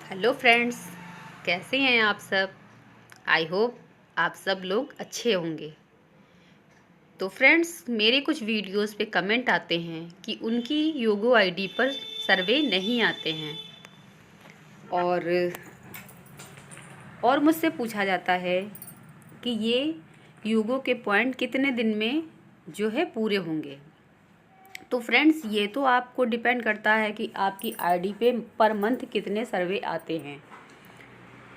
Hello friends, कैसे हैं आप सब। आई होप आप सब लोग अच्छे होंगे। तो फ्रेंड्स, मेरे कुछ वीडियोस पे कमेंट आते हैं कि उनकी योगो आईडी पर सर्वे नहीं आते हैं और मुझसे पूछा जाता है कि ये योगो के पॉइंट कितने दिन में जो है पूरे होंगे। तो फ्रेंड्स, ये तो आपको डिपेंड करता है कि आपकी आईडी पे पर मंथ कितने सर्वे आते हैं।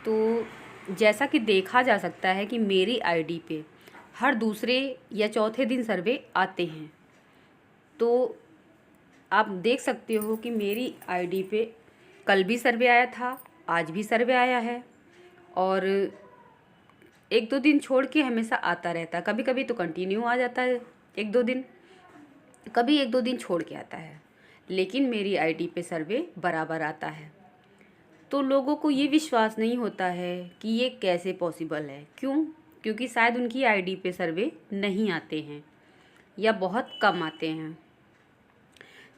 तो जैसा कि देखा जा सकता है कि मेरी आईडी पे हर दूसरे या चौथे दिन सर्वे आते हैं। तो आप देख सकते हो कि मेरी आईडी पे कल भी सर्वे आया था, आज भी सर्वे आया है और एक दो दिन छोड़ के हमेशा आता रहता है। कभी कभी तो कंटिन्यू आ जाता है एक दो दिन, कभी एक दो दिन छोड़ के आता है, लेकिन मेरी आईडी पे सर्वे बराबर आता है। तो लोगों को ये विश्वास नहीं होता है कि ये कैसे पॉसिबल है। क्यों? क्योंकि शायद उनकी आईडी पे सर्वे नहीं आते हैं या बहुत कम आते हैं।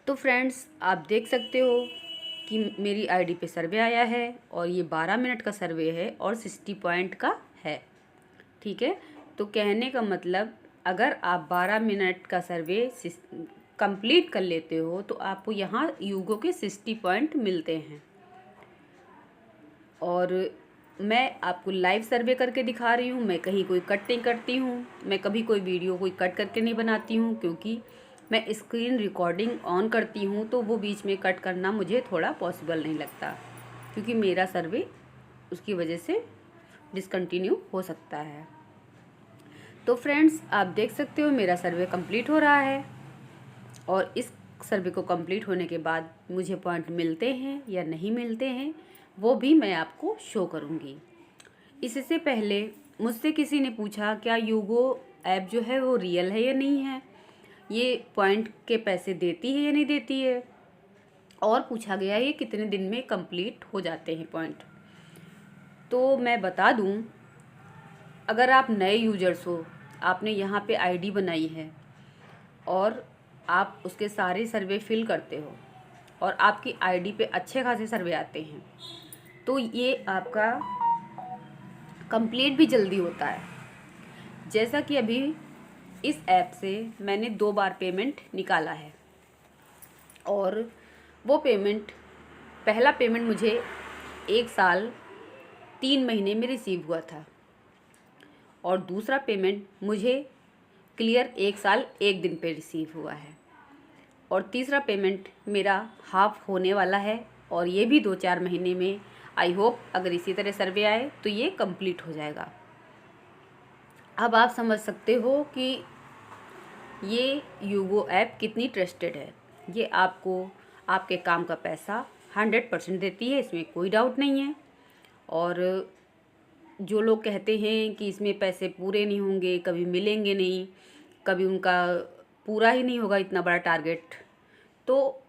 तो फ्रेंड्स, आप देख सकते हो कि मेरी आईडी पे सर्वे आया है और ये 12 मिनट का सर्वे है और 60 पॉइंट का है। ठीक है, तो कहने का मतलब, अगर आप 12 मिनट का सर्वे कंप्लीट कर लेते हो तो आपको यहाँ यूगो के 60 पॉइंट मिलते हैं। और मैं आपको लाइव सर्वे करके दिखा रही हूँ। मैं कहीं कोई कट नहीं करती हूँ, मैं कभी कोई वीडियो कोई कट करके नहीं बनाती हूँ, क्योंकि मैं स्क्रीन रिकॉर्डिंग ऑन करती हूँ तो वो बीच में कट करना मुझे थोड़ा पॉसिबल नहीं लगता, क्योंकि मेरा सर्वे उसकी वजह से डिसकंटिन्यू हो सकता है। तो फ्रेंड्स, आप देख सकते हो मेरा सर्वे कंप्लीट हो रहा है और इस सर्वे को कंप्लीट होने के बाद मुझे पॉइंट मिलते हैं या नहीं मिलते हैं वो भी मैं आपको शो करूँगी। इससे पहले मुझसे किसी ने पूछा क्या यूगो ऐप जो है वो रियल है या नहीं है, ये पॉइंट के पैसे देती है या नहीं देती है, और पूछा गया ये कितने दिन में कंप्लीट हो जाते हैं पॉइंट। तो मैं बता दूं, अगर आप नए यूजर्स हो, आपने यहाँ पे आईडी बनाई है और आप उसके सारे सर्वे फिल करते हो और आपकी आईडी पे अच्छे खासे सर्वे आते हैं, तो ये आपका कंप्लीट भी जल्दी होता है। जैसा कि अभी इस ऐप से मैंने 2 बार पेमेंट निकाला है और वो पेमेंट, पहला पेमेंट मुझे 1 साल 3 महीने में रिसीव हुआ था और दूसरा पेमेंट मुझे क्लियर 1 साल 1 दिन पे रिसीव हुआ है और तीसरा पेमेंट मेरा हाफ होने वाला है और ये भी 2-4 महीने में, आई होप अगर इसी तरह सर्वे आए तो ये कंप्लीट हो जाएगा। अब आप समझ सकते हो कि ये यूगो ऐप कितनी ट्रस्टेड है। ये आपको आपके काम का पैसा 100% देती है, इसमें कोई डाउट नहीं है। और जो लोग कहते हैं कि इसमें पैसे पूरे नहीं होंगे, कभी मिलेंगे नहीं, कभी उनका पूरा ही नहीं होगा इतना बड़ा टारगेट, तो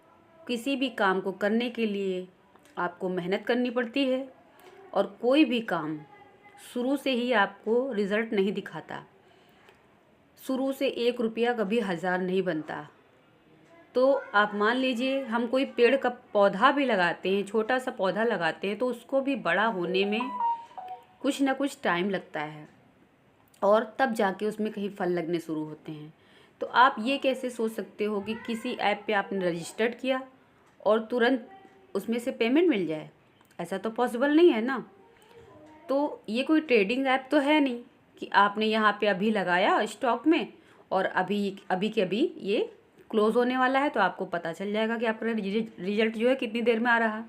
किसी भी काम को करने के लिए आपको मेहनत करनी पड़ती है और कोई भी काम शुरू से ही आपको रिज़ल्ट नहीं दिखाता। शुरू से 1 रुपया कभी 1000 नहीं बनता। तो आप मान लीजिए हम कोई पेड़ का पौधा भी लगाते हैं, छोटा सा पौधा लगाते हैं, तो उसको भी बड़ा होने में कुछ ना कुछ टाइम लगता है और तब जाके उसमें कहीं फल लगने शुरू होते हैं। तो आप ये कैसे सोच सकते हो कि किसी ऐप पे आपने रजिस्टर्ड किया और तुरंत उसमें से पेमेंट मिल जाए? ऐसा तो पॉसिबल नहीं है ना। तो ये कोई ट्रेडिंग ऐप तो है नहीं कि आपने यहाँ पे अभी लगाया स्टॉक में और अभी अभी के अभी ये क्लोज़ होने वाला है तो आपको पता चल जाएगा कि आपका रिजल्ट जो है कितनी देर में आ रहा है।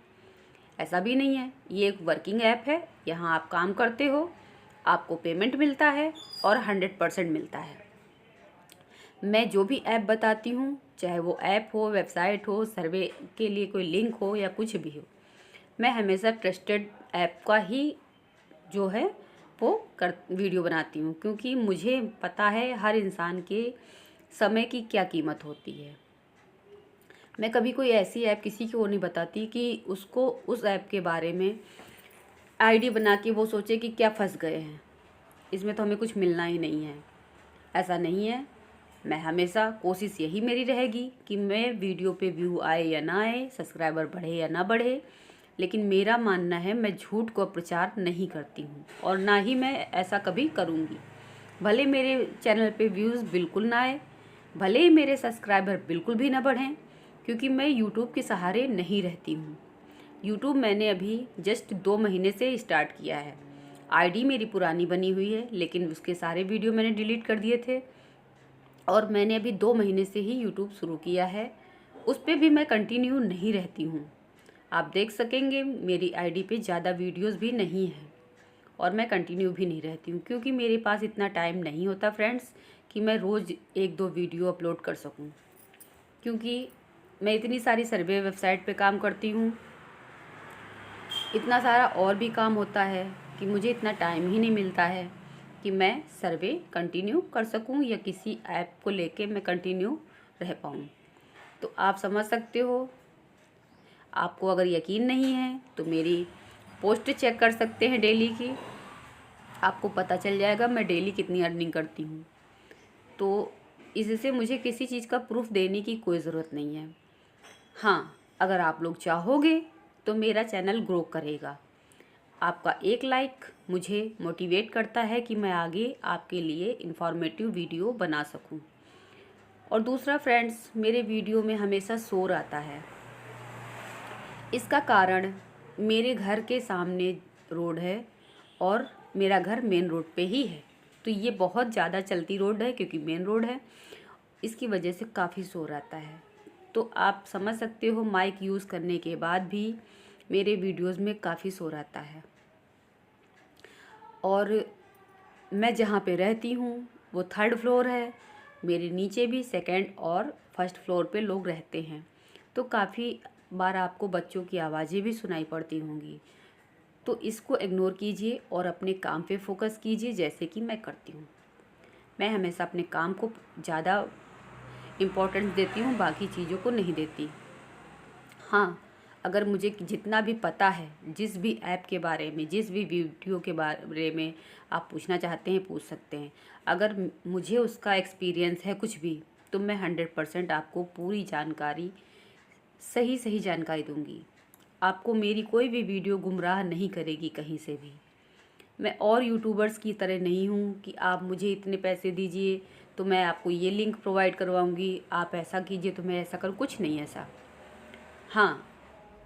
ऐसा भी नहीं है। ये एक वर्किंग ऐप है, यहाँ आप काम करते हो, आपको पेमेंट मिलता है और 100% मिलता है। मैं जो भी ऐप बताती हूँ, चाहे वो ऐप हो, वेबसाइट हो, सर्वे के लिए कोई लिंक हो या कुछ भी हो, मैं हमेशा ट्रस्टेड ऐप का ही जो है वो वीडियो बनाती हूँ, क्योंकि मुझे पता है हर इंसान के समय की क्या कीमत होती है। मैं कभी कोई ऐसी ऐप किसी को नहीं बताती कि उसको उस ऐप के बारे में आईडी बना के वो सोचे कि क्या फंस गए हैं, इसमें तो हमें कुछ मिलना ही नहीं है। ऐसा नहीं है। मैं हमेशा कोशिश यही मेरी रहेगी कि मैं वीडियो पे व्यू आए या ना आए, सब्सक्राइबर बढ़े या ना बढ़े, लेकिन मेरा मानना है मैं झूठ को प्रचार नहीं करती हूँ और ना ही मैं ऐसा कभी करूँगी। भले मेरे चैनल पे व्यूज़ बिल्कुल ना आए, भले ही मेरे सब्सक्राइबर बिल्कुल भी ना बढ़ें, क्योंकि मैं यूट्यूब के सहारे नहीं रहती हूँ। यूट्यूब मैंने अभी जस्ट 2 महीने से स्टार्ट किया है। आईडी मेरी पुरानी बनी हुई है, लेकिन उसके सारे वीडियो मैंने डिलीट कर दिए थे और मैंने अभी 2 महीने से ही यूट्यूब शुरू किया है। उस पर भी मैं कंटिन्यू नहीं रहती हूँ। आप देख सकेंगे मेरी आईडी पे ज़्यादा वीडियोस भी नहीं हैं और मैं कंटिन्यू भी नहीं रहती हूँ, क्योंकि मेरे पास इतना टाइम नहीं होता फ्रेंड्स कि मैं रोज़ 1-2 वीडियो अपलोड कर सकूँ। क्योंकि मैं इतनी सारी सर्वे वेबसाइट पे काम करती हूँ, इतना सारा और भी काम होता है कि मुझे इतना टाइम ही नहीं मिलता है कि मैं सर्वे कंटिन्यू कर सकूं या किसी ऐप को लेके मैं कंटिन्यू रह पाऊं। तो आप समझ सकते हो। आपको अगर यकीन नहीं है तो मेरी पोस्ट चेक कर सकते हैं डेली की, आपको पता चल जाएगा मैं डेली कितनी अर्निंग करती हूँ। तो इससे मुझे किसी चीज़ का प्रूफ देने की कोई ज़रूरत नहीं है। हाँ, अगर आप लोग चाहोगे तो मेरा चैनल ग्रो करेगा। आपका एक लाइक मुझे मोटिवेट करता है कि मैं आगे आपके लिए इन्फॉर्मेटिव वीडियो बना सकूं। और दूसरा फ्रेंड्स, मेरे वीडियो में हमेशा शोर आता है। इसका कारण मेरे घर के सामने रोड है और मेरा घर मेन रोड पे ही है, तो ये बहुत ज़्यादा चलती रोड है क्योंकि मेन रोड है। इसकी वजह से काफ़ी शोर आता है। तो आप समझ सकते हो माइक यूज़ करने के बाद भी मेरे वीडियोस में काफ़ी शोर आता है। और मैं जहाँ पे रहती हूँ वो 3rd फ्लोर है। मेरे नीचे भी 2nd और 1st फ्लोर पे लोग रहते हैं, तो काफ़ी बार आपको बच्चों की आवाज़ें भी सुनाई पड़ती होंगी। तो इसको इग्नोर कीजिए और अपने काम पे फोकस कीजिए, जैसे कि मैं करती हूँ। मैं हमेशा अपने काम को ज़्यादा इम्पोर्टेंस देती हूँ, बाकी चीज़ों को नहीं देती। हाँ, अगर मुझे जितना भी पता है, जिस भी ऐप के बारे में, जिस भी वीडियो के बारे में आप पूछना चाहते हैं पूछ सकते हैं। अगर मुझे उसका एक्सपीरियंस है कुछ भी, तो मैं 100% आपको पूरी जानकारी, सही जानकारी दूंगी। आपको मेरी कोई भी वीडियो गुमराह नहीं करेगी कहीं से भी। मैं और यूट्यूबर्स की तरह नहीं हूँ कि आप मुझे इतने पैसे दीजिए तो मैं आपको ये लिंक प्रोवाइड करवाऊँगी, आप ऐसा कीजिए तो मैं ऐसा करूँ। कुछ नहीं ऐसा। हाँ,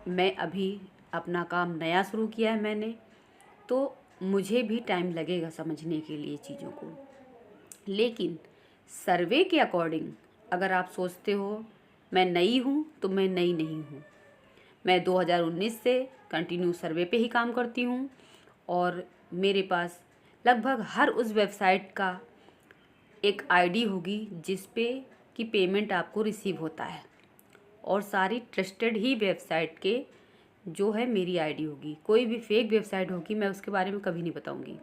मैं अभी अपना काम नया शुरू किया है मैंने, तो मुझे भी टाइम लगेगा समझने के लिए चीज़ों को। लेकिन सर्वे के अकॉर्डिंग अगर आप सोचते हो मैं नई हूँ, तो मैं नई नहीं हूँ। मैं 2019 से कंटिन्यू सर्वे पे ही काम करती हूँ और मेरे पास लगभग हर उस वेबसाइट का एक आईडी होगी जिस पे कि पेमेंट आपको रिसीव होता है, और सारी ट्रस्टेड ही वेबसाइट के जो है मेरी आईडी होगी। कोई भी फेक वेबसाइट होगी मैं उसके बारे में कभी नहीं बताऊंगी।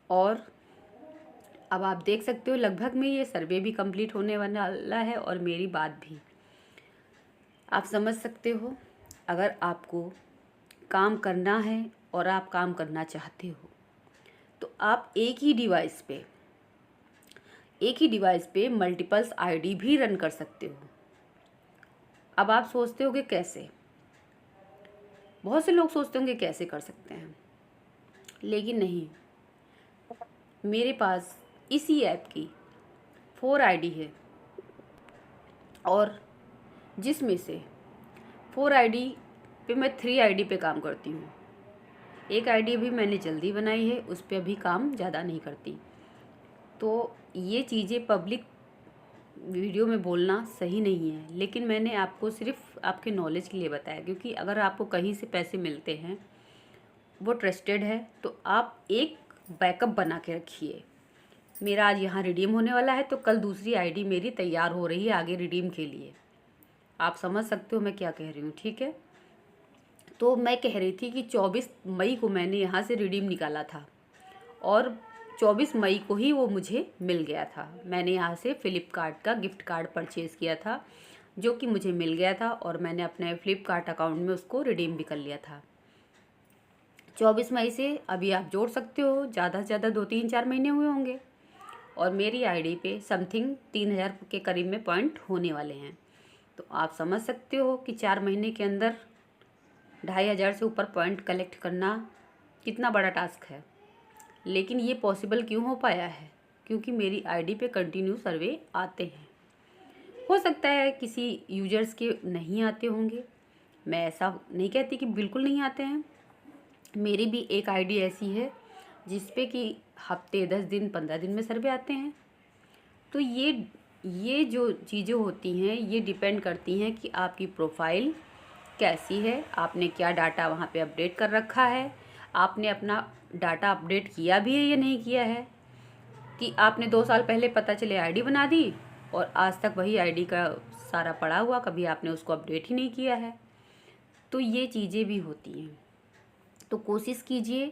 और अब आप देख सकते हो लगभग में ये सर्वे भी कंप्लीट होने वाला है और मेरी बात भी। आप समझ सकते हो, अगर आपको काम करना है और आप काम करना चाहते हो तो आप एक ही डिवाइस पे मल्टीपल्स आईडी भी रन कर सकते हो। अब आप सोचते होंगे कैसे, बहुत से लोग सोचते होंगे कैसे कर सकते हैं, लेकिन नहीं। मेरे पास इसी ऐप की 4 आईडी है और जिसमें से 4 आईडी पे मैं 3 आईडी पे काम करती हूँ। एक आईडी भी मैंने जल्दी बनाई है, उस पर अभी काम ज़्यादा नहीं करती। तो ये चीज़ें पब्लिक वीडियो में बोलना सही नहीं है, लेकिन मैंने आपको सिर्फ आपके नॉलेज के लिए बताया, क्योंकि अगर आपको कहीं से पैसे मिलते हैं वो ट्रस्टेड है तो आप एक बैकअप बना के रखिए। मेरा आज यहाँ रिडीम होने वाला है तो कल दूसरी आईडी मेरी तैयार हो रही है आगे रिडीम के लिए। आप समझ सकते हो मैं क्या कह रही हूँ, ठीक है। तो मैं कह रही थी कि 24 मई को मैंने यहाँ से रिडीम निकाला था और 24 मई को ही वो मुझे मिल गया था। मैंने यहाँ से फ्लिपकार्ट का गिफ्ट कार्ड परचेज़ किया था जो कि मुझे मिल गया था और मैंने अपने फ्लिपकार्ट अकाउंट में उसको रिडीम भी कर लिया था। 24 मई से अभी आप जोड़ सकते हो, ज़्यादा से ज़्यादा 2-3-4 महीने हुए होंगे और मेरी आईडी पे समथिंग 3000 के करीब में पॉइंट होने वाले हैं। तो आप समझ सकते हो कि 4 महीने के अंदर 2,500 से ऊपर पॉइंट कलेक्ट करना कितना बड़ा टास्क है, लेकिन ये पॉसिबल क्यों हो पाया है? क्योंकि मेरी आईडी पे कंटिन्यू सर्वे आते हैं। हो सकता है किसी यूजर्स के नहीं आते होंगे, मैं ऐसा नहीं कहती कि बिल्कुल नहीं आते हैं। मेरी भी एक आईडी ऐसी है जिस पे कि हफ्ते 10 दिन 15 दिन में सर्वे आते हैं। तो ये जो चीज़ें होती हैं ये डिपेंड करती हैं कि आपकी प्रोफाइल कैसी है, आपने क्या डाटा वहाँ पे अपडेट कर रखा है, आपने अपना डाटा अपडेट किया भी है या नहीं किया है। कि आपने 2 साल पहले पता चले आईडी बना दी और आज तक वही आईडी का सारा पड़ा हुआ, कभी आपने उसको अपडेट ही नहीं किया है। तो ये चीज़ें भी होती हैं। तो कोशिश कीजिए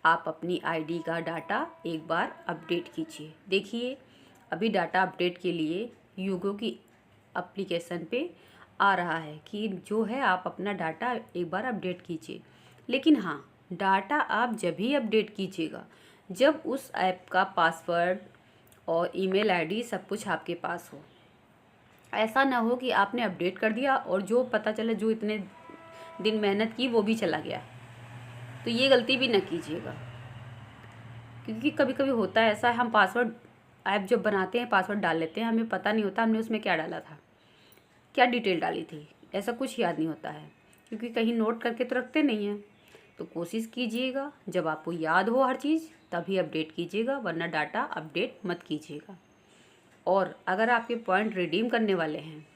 आप अपनी आईडी का डाटा एक बार अपडेट कीजिए। देखिए अभी डाटा अपडेट के लिए यूगो की एप्लीकेशन पे आ रहा है कि जो है आप अपना डाटा एक बार अपडेट कीजिए। लेकिन हाँ, डाटा आप जब ही अपडेट कीजिएगा जब उस ऐप का पासवर्ड और ईमेल आईडी सब कुछ आपके पास हो। ऐसा ना हो कि आपने अपडेट कर दिया और जो पता चला जो इतने दिन मेहनत की वो भी चला गया। तो ये गलती भी ना कीजिएगा, क्योंकि कभी कभी होता है ऐसा, हम पासवर्ड ऐप जब बनाते हैं पासवर्ड डाल लेते हैं, हमें पता नहीं होता हमने उसमें क्या डाला था, क्या डिटेल डाली थी, ऐसा कुछ याद नहीं होता है, क्योंकि कहीं नोट करके तो रखते नहीं हैं। तो कोशिश कीजिएगा जब आपको याद हो हर चीज़ तभी अपडेट कीजिएगा, वरना डाटा अपडेट मत कीजिएगा। और अगर आपके पॉइंट रिडीम करने वाले हैं,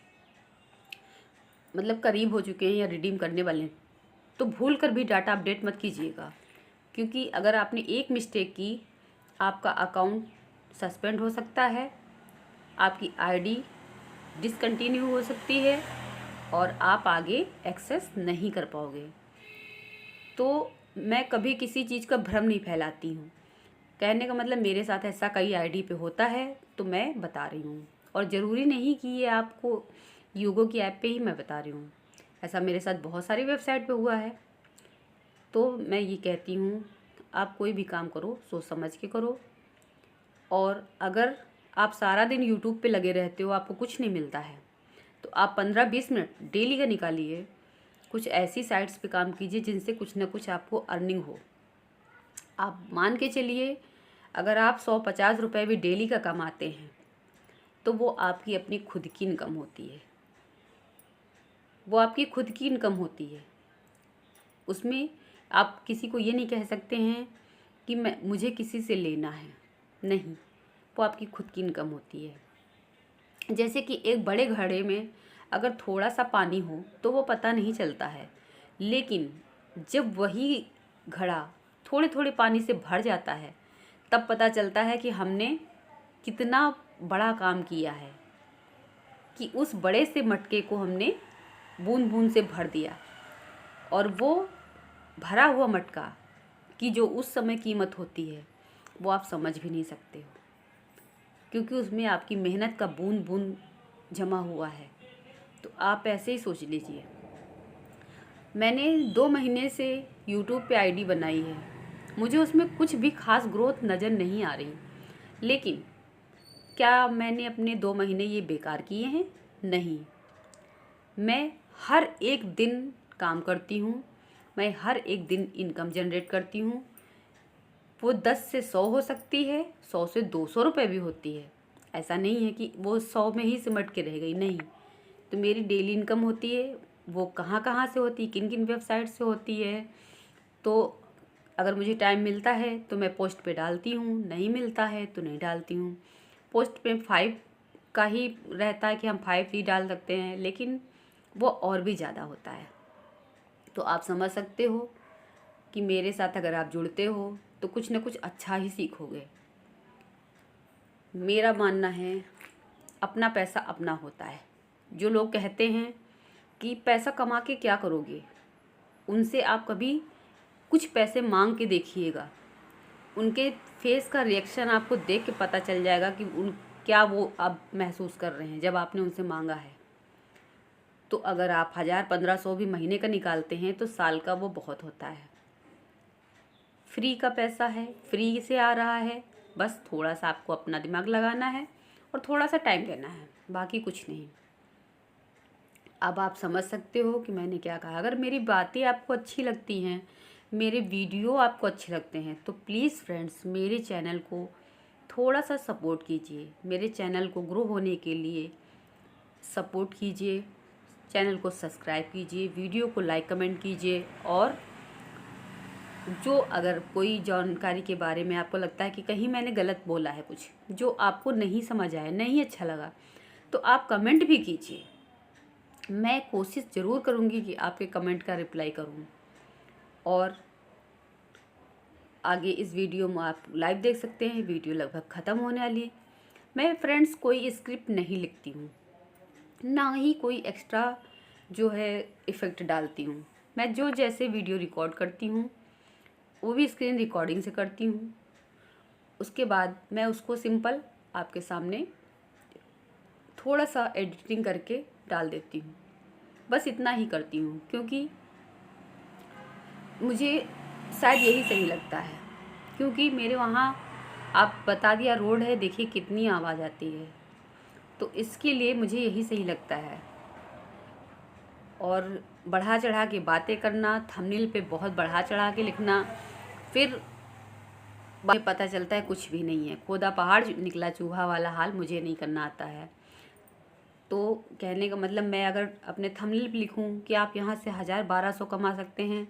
मतलब करीब हो चुके हैं या रिडीम करने वाले हैं, तो भूल कर भी डाटा अपडेट मत कीजिएगा, क्योंकि अगर आपने एक मिस्टेक की आपका अकाउंट सस्पेंड हो सकता है, आपकी आईडी डिसकंटिन्यू हो सकती है और आप आगे एक्सेस नहीं कर पाओगे। तो मैं कभी किसी चीज़ का भ्रम नहीं फैलाती हूँ। कहने का मतलब मेरे साथ ऐसा कई आईडी पे होता है तो मैं बता रही हूँ, और ज़रूरी नहीं कि ये आपको यूगो की ऐप पे ही मैं बता रही हूँ, ऐसा मेरे साथ बहुत सारी वेबसाइट पे हुआ है। तो मैं ये कहती हूँ आप कोई भी काम करो सोच समझ के करो। और अगर आप सारा दिन यूट्यूब पे लगे रहते हो आपको कुछ नहीं मिलता है, तो आप 15-20 मिनट डेली का निकालिए, कुछ ऐसी साइट्स पे काम कीजिए जिनसे कुछ ना कुछ आपको अर्निंग हो। आप मान के चलिए अगर आप 100-50 रुपये भी डेली का कमाते हैं तो वो आपकी अपनी खुद की इनकम होती है, वो आपकी खुद की इनकम होती है। उसमें आप किसी को ये नहीं कह सकते हैं कि मुझे किसी से लेना है, नहीं, वो आपकी खुद की इनकम होती है। जैसे कि एक बड़े घड़े में अगर थोड़ा सा पानी हो तो वो पता नहीं चलता है, लेकिन जब वही घड़ा थोड़े थोड़े पानी से भर जाता है तब पता चलता है कि हमने कितना बड़ा काम किया है, कि उस बड़े से मटके को हमने बूंद बूंद से भर दिया। और वो भरा हुआ मटका की जो उस समय कीमत होती है वो आप समझ भी नहीं सकते हो, क्योंकि उसमें आपकी मेहनत का बूंद बूंद जमा हुआ है। तो आप ऐसे ही सोच लीजिए। मैंने 2 महीने से यूट्यूब पे आईडी बनाई है, मुझे उसमें कुछ भी खास ग्रोथ नज़र नहीं आ रही, लेकिन क्या मैंने अपने 2 महीने ये बेकार किए हैं? नहीं, मैं हर एक दिन काम करती हूँ, मैं हर एक दिन इनकम जनरेट करती हूँ। वो 10 से 100 हो सकती है, 100 से 200 रुपये भी होती है। ऐसा नहीं है कि वो 100 में ही सिमट के रह गई, नहीं। तो मेरी डेली इनकम होती है, वो कहाँ कहाँ से होती है, किन किन वेबसाइट से होती है। तो अगर मुझे टाइम मिलता है तो मैं पोस्ट पे डालती हूँ, नहीं मिलता है तो नहीं डालती हूँ। पोस्ट पे 5 का ही रहता है कि हम 5 ही डाल सकते हैं, लेकिन वो और भी ज़्यादा होता है। तो आप समझ सकते हो कि मेरे साथ अगर आप जुड़ते हो तो कुछ ना कुछ अच्छा ही सीखोगे। मेरा मानना है अपना पैसा अपना होता है। जो लोग कहते हैं कि पैसा कमा के क्या करोगे, उनसे आप कभी कुछ पैसे मांग के देखिएगा, उनके फेस का रिएक्शन आपको देख के पता चल जाएगा कि क्या वो अब महसूस कर रहे हैं जब आपने उनसे मांगा है। तो अगर आप 1000-1500 भी महीने का निकालते हैं तो साल का वो बहुत होता है। फ्री का पैसा है, फ्री से आ रहा है, बस थोड़ा सा आपको अपना दिमाग लगाना है और थोड़ा सा टाइम देना है, बाकी कुछ नहीं। अब आप समझ सकते हो कि मैंने क्या कहा। अगर मेरी बातें आपको अच्छी लगती हैं, मेरे वीडियो आपको अच्छे लगते हैं, तो प्लीज़ फ्रेंड्स मेरे चैनल को थोड़ा सा सपोर्ट कीजिए। मेरे चैनल को ग्रो होने के लिए सपोर्ट कीजिए, चैनल को सब्सक्राइब कीजिए, वीडियो को लाइक कमेंट कीजिए। और जो अगर कोई जानकारी के बारे में आपको लगता है कि कहीं मैंने गलत बोला है, कुछ जो आपको नहीं समझ आया, नहीं अच्छा लगा, तो आप कमेंट भी कीजिए। मैं कोशिश ज़रूर करूँगी कि आपके कमेंट का रिप्लाई करूँ। और आगे इस वीडियो में आप लाइव देख सकते हैं, वीडियो लगभग ख़त्म होने वाली है। मैं फ्रेंड्स कोई स्क्रिप्ट नहीं लिखती हूँ, ना ही कोई एक्स्ट्रा जो है इफ़ेक्ट डालती हूँ। मैं जो जैसे वीडियो रिकॉर्ड करती हूँ वो भी स्क्रीन रिकॉर्डिंग से करती हूँ। उसके बाद मैं उसको सिंपल आपके सामने थोड़ा सा एडिटिंग करके डाल देती हूँ। बस इतना ही करती हूँ, क्योंकि मुझे शायद यही सही लगता है। क्योंकि मेरे वहाँ आप बता दिया रोड है, देखिए कितनी आवाज़ आती है, तो इसके लिए मुझे यही सही लगता है। और बढ़ा चढ़ा के बातें करना, थंबनेल पे बहुत बढ़ा चढ़ा के लिखना, फिर पता चलता है कुछ भी नहीं है। खोदा पहाड़ निकला चूहा वाला हाल मुझे नहीं करना आता है। तो कहने का मतलब, मैं अगर अपने थंबनेल पे लिखूं कि आप यहाँ से 1000-1200 कमा सकते हैं,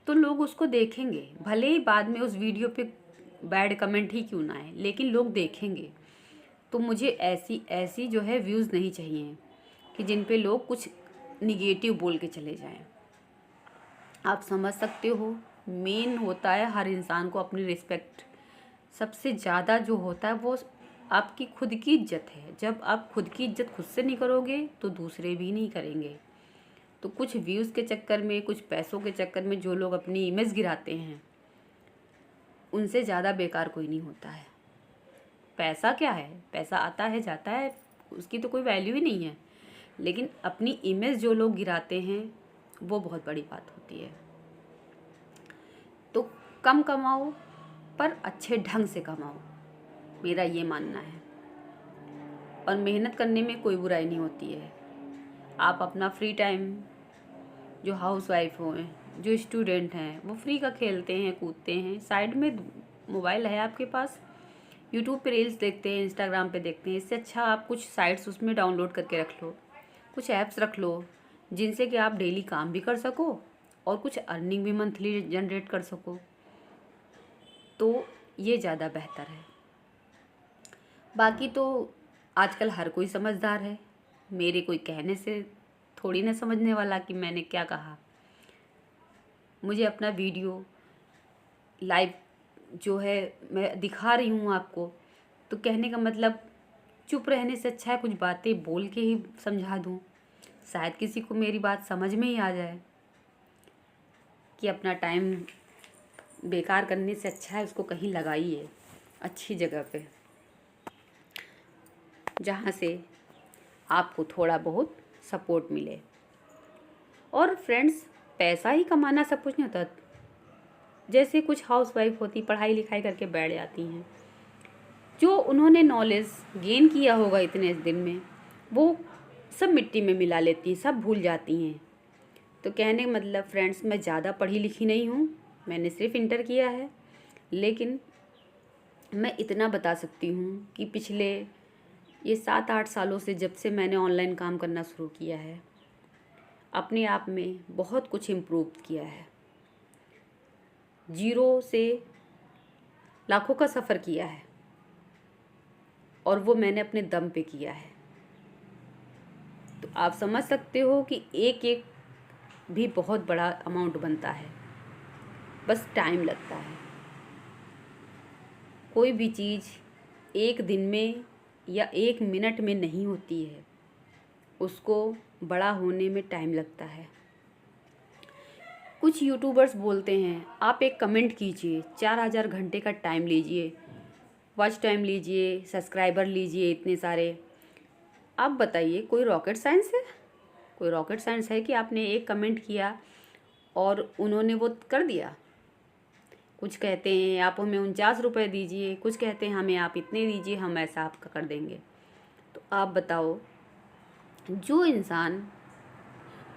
तो लोग उसको देखेंगे। भले ही बाद में उस वीडियो पे बैड कमेंट ही क्यों ना आए, लेकिन लोग देखेंगे। तो मुझे ऐसी ऐसी जो है व्यूज़ नहीं चाहिए कि जिन पे लोग कुछ निगेटिव बोल के चले जाएं। आप समझ सकते हो, मेन होता है हर इंसान को अपनी रिस्पेक्ट। सबसे ज़्यादा जो होता है वो आपकी खुद की इज्जत है। जब आप खुद की इज्जत खुद से नहीं करोगे तो दूसरे भी नहीं करेंगे। तो कुछ व्यूज़ के चक्कर में, कुछ पैसों के चक्कर में जो लोग अपनी इमेज गिराते हैं, उनसे ज़्यादा बेकार कोई नहीं होता है। पैसा क्या है, पैसा आता है जाता है, उसकी तो कोई वैल्यू ही नहीं है। लेकिन अपनी इमेज जो लोग गिराते हैं वो बहुत बड़ी बात होती है। तो कम कमाओ पर अच्छे ढंग से कमाओ, मेरा ये मानना है। और मेहनत करने में कोई बुराई नहीं होती है। आप अपना फ्री टाइम, जो हाउसवाइफ हो, जो स्टूडेंट हैं, वो फ्री का खेलते हैं, कूदते हैं, साइड में मोबाइल है आपके पास, यूट्यूब पे रील्स देखते हैं, इंस्टाग्राम पे देखते हैं। इससे अच्छा आप कुछ साइट्स उसमें डाउनलोड करके रख लो, कुछ ऐप्स रख लो, जिनसे कि आप डेली काम भी कर सको और कुछ अर्निंग भी मंथली जनरेट कर सको। तो ये ज़्यादा बेहतर है। बाकी तो आजकल हर कोई समझदार है, मेरे कोई कहने से थोड़ी ना समझने वाला कि मैंने क्या कहा। मुझे अपना वीडियो लाइव जो है मैं दिखा रही हूँ आपको, तो कहने का मतलब चुप रहने से अच्छा है कुछ बातें बोल के ही समझा दूँ। शायद किसी को मेरी बात समझ में ही आ जाए कि अपना टाइम बेकार करने से अच्छा है उसको कहीं लगाइए अच्छी जगह पे, जहाँ से आपको थोड़ा बहुत सपोर्ट मिले। और फ्रेंड्स, पैसा ही कमाना सब कुछ नहीं होता। जैसे कुछ हाउसवाइफ होती, पढ़ाई लिखाई करके बैठ जाती हैं, जो उन्होंने नॉलेज गेन किया होगा इतने दिन में, वो सब मिट्टी में मिला लेती हैं, सब भूल जाती हैं। तो कहने का मतलब फ्रेंड्स, मैं ज़्यादा पढ़ी लिखी नहीं हूँ, मैंने सिर्फ इंटर किया है, लेकिन मैं इतना बता सकती हूँ कि पिछले ये 7-8 सालों से, जब से मैंने ऑनलाइन काम करना शुरू किया है, अपने आप में बहुत कुछ इम्प्रूव किया है। जीरो से लाखों का सफ़र किया है, और वो मैंने अपने दम पे किया है। तो आप समझ सकते हो कि एक एक भी बहुत बड़ा अमाउंट बनता है, बस टाइम लगता है। कोई भी चीज़ एक दिन में या एक मिनट में नहीं होती है, उसको बड़ा होने में टाइम लगता है। कुछ यूट्यूबर्स बोलते हैं आप एक कमेंट कीजिए, 4000 घंटे का टाइम लीजिए, वॉच टाइम लीजिए, सब्सक्राइबर लीजिए इतने सारे। आप बताइए, कोई रॉकेट साइंस है? कोई रॉकेट साइंस है कि आपने एक कमेंट किया और उन्होंने वो कर दिया? कुछ कहते हैं आप हमें 49 रुपये दीजिए, कुछ कहते हैं हमें आप इतने दीजिए, हम ऐसा आपका कर देंगे। तो आप बताओ, जो इंसान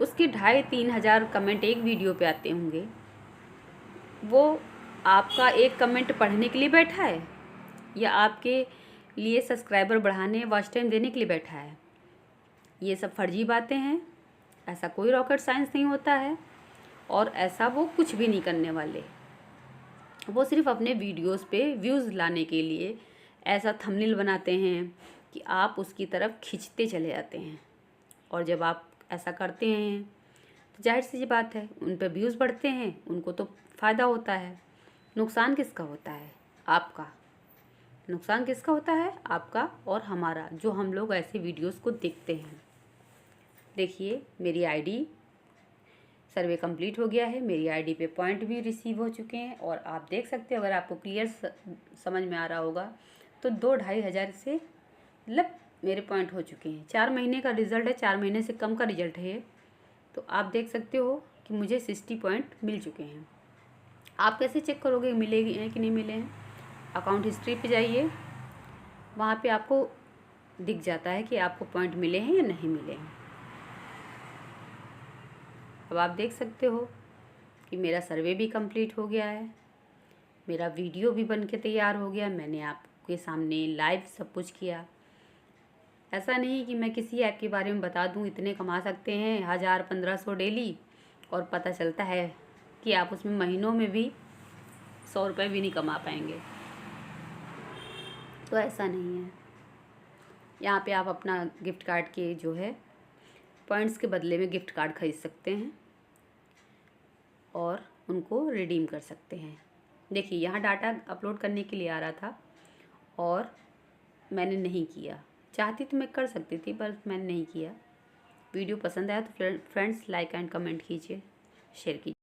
उसके 2,500-3,000 कमेंट एक वीडियो पे आते होंगे, वो आपका एक कमेंट पढ़ने के लिए बैठा है या आपके लिए सब्सक्राइबर बढ़ाने, वॉच टाइम देने के लिए बैठा है? ये सब फर्जी बातें हैं। ऐसा कोई रॉकेट साइंस नहीं होता है और ऐसा वो कुछ भी नहीं करने वाले। वो सिर्फ अपने वीडियोस पे व्यूज़ लाने के लिए ऐसा थंबनेल बनाते हैं कि आप उसकी तरफ खींचते चले जाते हैं। और जब आप ऐसा करते हैं तो जाहिर सी बात है उन पे व्यूज़ बढ़ते हैं, उनको तो फ़ायदा होता है। नुकसान किसका होता है? आपका। नुकसान किसका होता है? आपका और हमारा, जो हम लोग ऐसे वीडियोस को देखते हैं। देखिए, मेरी आईडी सर्वे कंप्लीट हो गया है। मेरी आईडी पे पॉइंट भी रिसीव हो चुके हैं और आप देख सकते हो, अगर आपको क्लियर समझ में आ रहा होगा तो 2-2.5 हज़ार से मतलब मेरे पॉइंट हो चुके हैं। 4 महीने का रिज़ल्ट है, 4 महीने से कम का रिज़ल्ट है ये। तो आप देख सकते हो कि मुझे 60 पॉइंट मिल चुके हैं। आप कैसे चेक करोगे मिले हैं कि नहीं मिले हैं? अकाउंट हिस्ट्री पे जाइए, वहाँ पे आपको दिख जाता है कि आपको पॉइंट मिले हैं या नहीं मिले हैं। अब आप देख सकते हो कि मेरा सर्वे भी कंप्लीट हो गया है, मेरा वीडियो भी बन के तैयार हो गया, मैंने आपके सामने लाइव सब कुछ किया। ऐसा नहीं कि मैं किसी ऐप के बारे में बता दूं इतने कमा सकते हैं 1,000-1,500 डेली, और पता चलता है कि आप उसमें महीनों में भी 100 रुपये भी नहीं कमा पाएंगे। तो ऐसा नहीं है। यहाँ पे आप अपना गिफ्ट कार्ड के जो है पॉइंट्स के बदले में गिफ्ट कार्ड खरीद सकते हैं और उनको रिडीम कर सकते हैं। देखिए, यहाँ डाटा अपलोड करने के लिए आ रहा था और मैंने नहीं किया। चाहती तो मैं कर सकती थी पर मैंने नहीं किया। वीडियो पसंद आया तो फ्रेंड्स लाइक एंड कमेंट कीजिए, शेयर कीजिए।